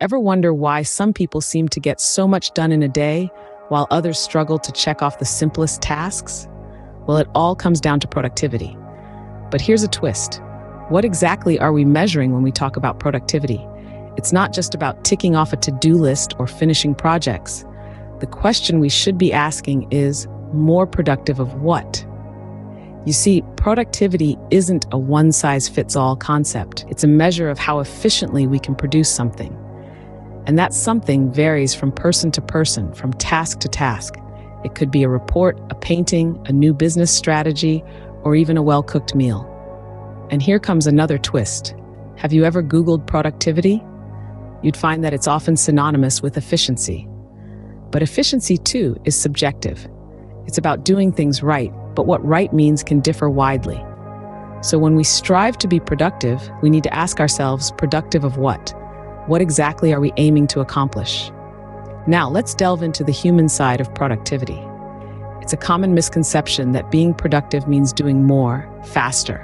Ever wonder why some people seem to get so much done in a day while others struggle to check off the simplest tasks? Well, it all comes down to productivity. But here's a twist. What exactly are we measuring when we talk about productivity? It's not just about ticking off a to-do list or finishing projects. The question we should be asking is, more productive of what? You see, productivity isn't a one-size-fits-all concept. It's a measure of how efficiently we can produce something. And that something varies from person to person, from task to task. It could be a report, a painting, a new business strategy, or even a well-cooked meal. And here comes another twist. Have you ever Googled productivity? You'd find that it's often synonymous with efficiency. But efficiency, too, is subjective. It's about doing things right, but what right means can differ widely. So when we strive to be productive, we need to ask ourselves, productive of what? What exactly are we aiming to accomplish? Now, let's delve into the human side of productivity. It's a common misconception that being productive means doing more, faster.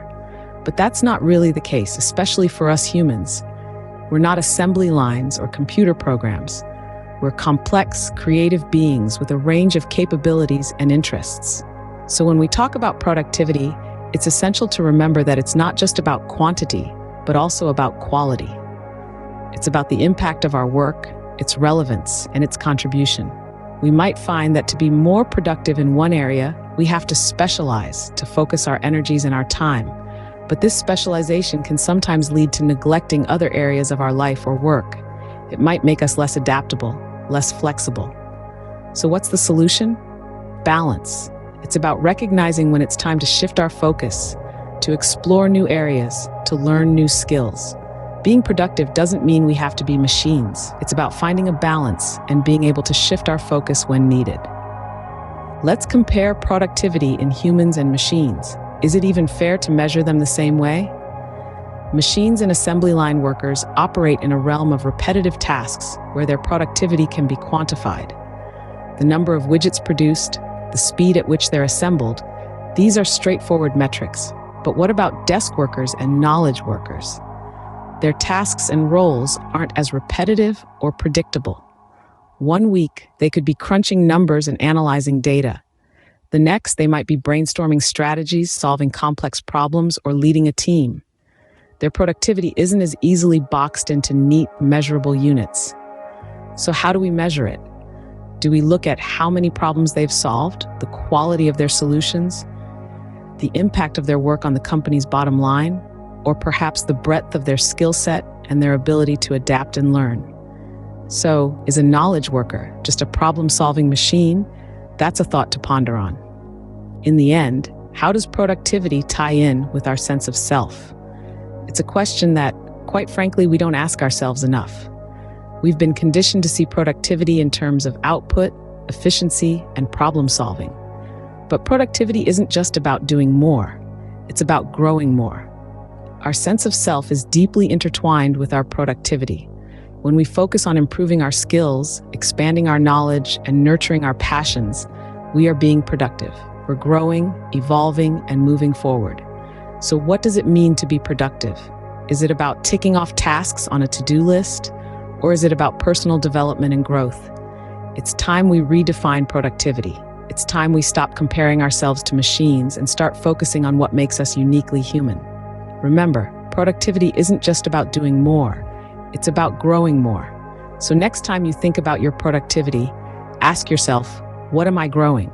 But that's not really the case, especially for us humans. We're not assembly lines or computer programs. We're complex, creative beings with a range of capabilities and interests. So when we talk about productivity, it's essential to remember that it's not just about quantity, but also about quality. It's about the impact of our work, its relevance, and its contribution. We might find that to be more productive in one area, we have to specialize to focus our energies and our time. But this specialization can sometimes lead to neglecting other areas of our life or work. It might make us less adaptable, less flexible. So what's the solution? Balance. It's about recognizing when it's time to shift our focus, to explore new areas, to learn new skills. Being productive doesn't mean we have to be machines. It's about finding a balance and being able to shift our focus when needed. Let's compare productivity in humans and machines. Is it even fair to measure them the same way? Machines and assembly line workers operate in a realm of repetitive tasks where their productivity can be quantified. The number of widgets produced, the speed at which they're assembled, these are straightforward metrics. But what about desk workers and knowledge workers? Their tasks and roles aren't as repetitive or predictable. One week, they could be crunching numbers and analyzing data. The next, they might be brainstorming strategies, solving complex problems, or leading a team. Their productivity isn't as easily boxed into neat, measurable units. So how do we measure it? Do we look at how many problems they've solved, the quality of their solutions, the impact of their work on the company's bottom line, or perhaps the breadth of their skill set and their ability to adapt and learn? So, is a knowledge worker just a problem-solving machine? That's a thought to ponder on. In the end, how does productivity tie in with our sense of self? It's a question that, quite frankly, we don't ask ourselves enough. We've been conditioned to see productivity in terms of output, efficiency, and problem solving. But productivity isn't just about doing more. It's about growing more. Our sense of self is deeply intertwined with our productivity. When we focus on improving our skills, expanding our knowledge, and nurturing our passions, we are being productive. We're growing, evolving, and moving forward. So what does it mean to be productive? Is it about ticking off tasks on a to-do list? Or is it about personal development and growth? It's time we redefine productivity. It's time we stop comparing ourselves to machines and start focusing on what makes us uniquely human. Remember, productivity isn't just about doing more. It's about growing more. So next time you think about your productivity, ask yourself, what am I growing?